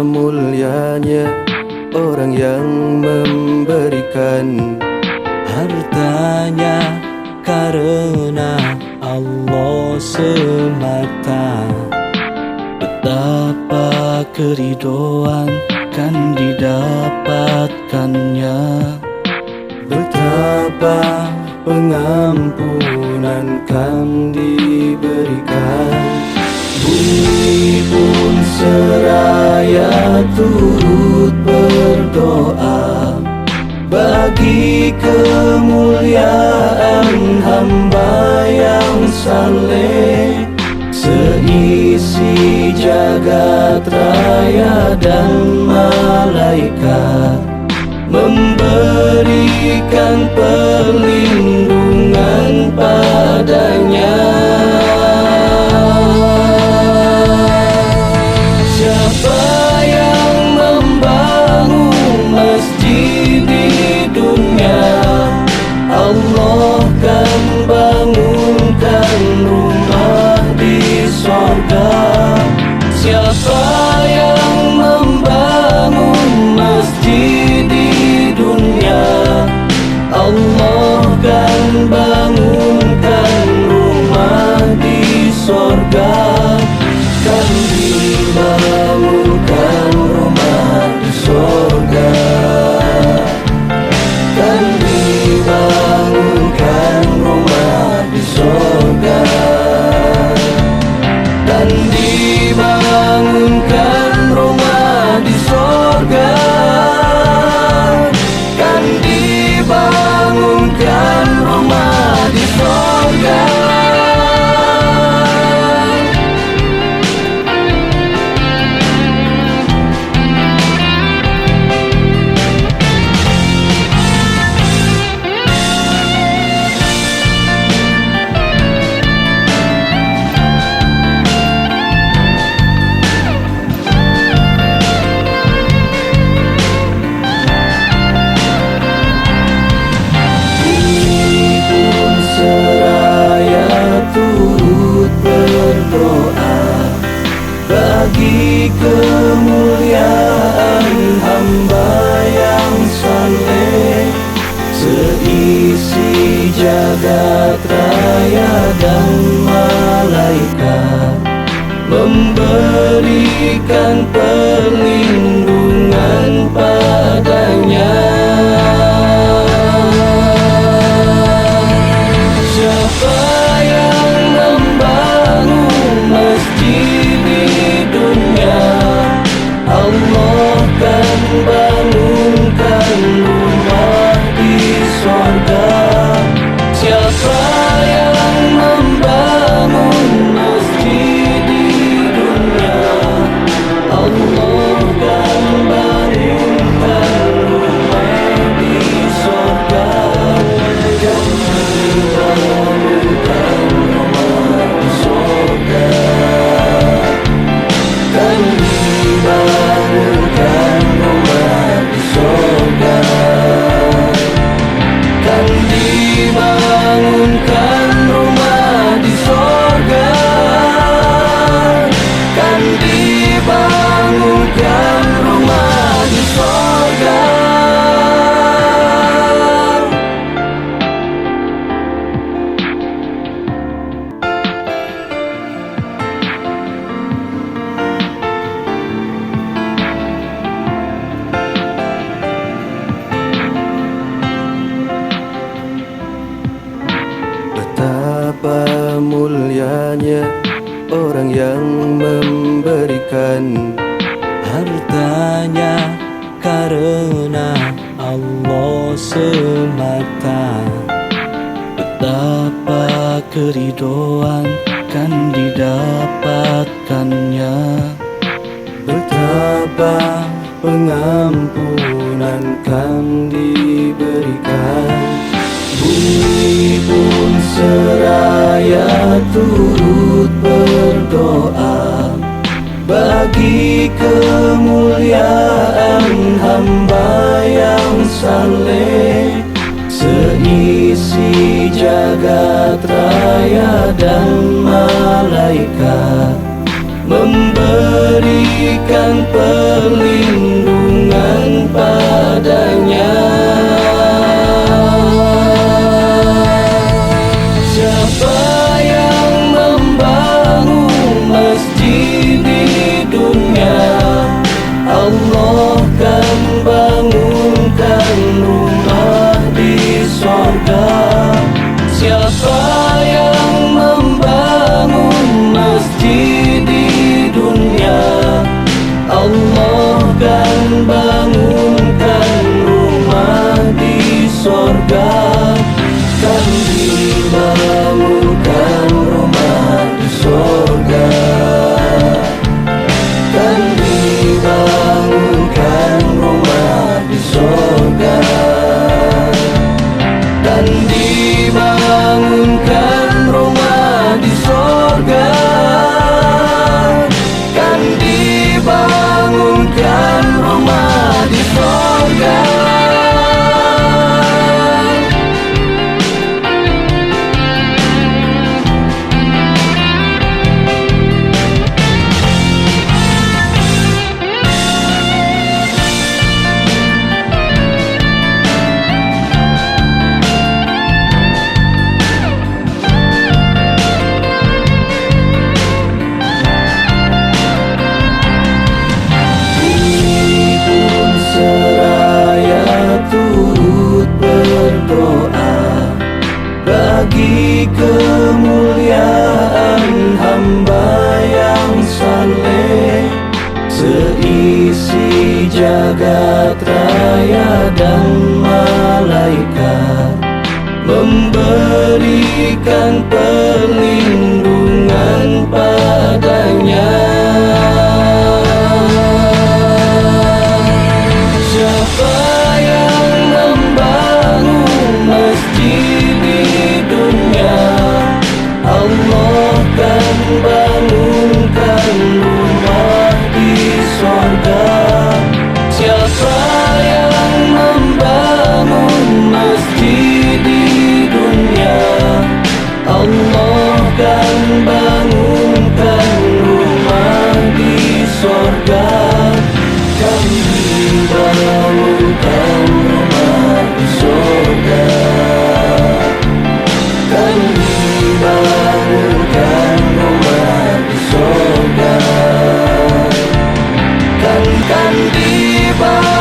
mulianya orang yang memberikan hartanya karena Allah semata. Betapa keridoan kan didapatkannya, betapa pengampunan kan diberikan. Bumi pun seraya turut berdoa bagi kemuliaan hamba yang saleh. Seisi jagat raya dan malaikat memberikan perlindungan padanya. Siapa yang membangun masjid di dunia, Allah kan bangunkan rumah di sorga. Siapa yang membangun masjid di dunia, Allah kan bangunkan rumah di sorga. Kan dibangunkan rumah di sorga, kan dibangunkan rumah di sorga, kan dibangunkan rumah di sorga, kan dibangunkan rumah di sorga. Bagi kemuliaan hamba yang saleh, seisi jagat raya dan malaikat memberikan perlindungan padanya. Siapa yang membangun masjid di dunia, Allah kan bangunkan rumah di sorga. Siapa yang membangun masjid di dunia, Allah kan bangunkan rumah di sorga. Kan dibangunkan rumah di sorga, kan dibangunkan rumah di sorga, kan dibangunkan rumah di sorga, kan dibangunkan rumah di sorga. Betapa mulianya orang yang memberikan hartanya karena Allah semata. Betapa keridoan kan didapatkannya, betapa pengampunan kan diberikan. Bumi pun seraya turut berdoa bagi kemuliaan hamba yang saleh. Seisi jagat raya dan malaikat memberikan memberikan perlindungan padanya. Siapa yang membangun masjid di dunia, Allah kan bangunkan rumah di sorga. Siapa yang membangun masjid di dunia, Allah kan bangunkan rumah di sorga. Kan dibangunkan rumah di sorga, kan dibangunkan rumah di sorga, kan dibangunkan rumah di sorga, kan dibangunkan rumah di sorga. Bagi kemuliaan hamba yang saleh, seisi jagat raya dan malaikat memberikan perlindungan padanya. Siapa yang membangun masjid di dunia, Allah kan bangunkan rumah di sorga. Siapa yang membangun masjid di dunia, Allah kan bangunkan rumah di sorga. Kan dibangunkan rumah di sorga, kan dibangunkan rumah di sorga, kan dibangunkan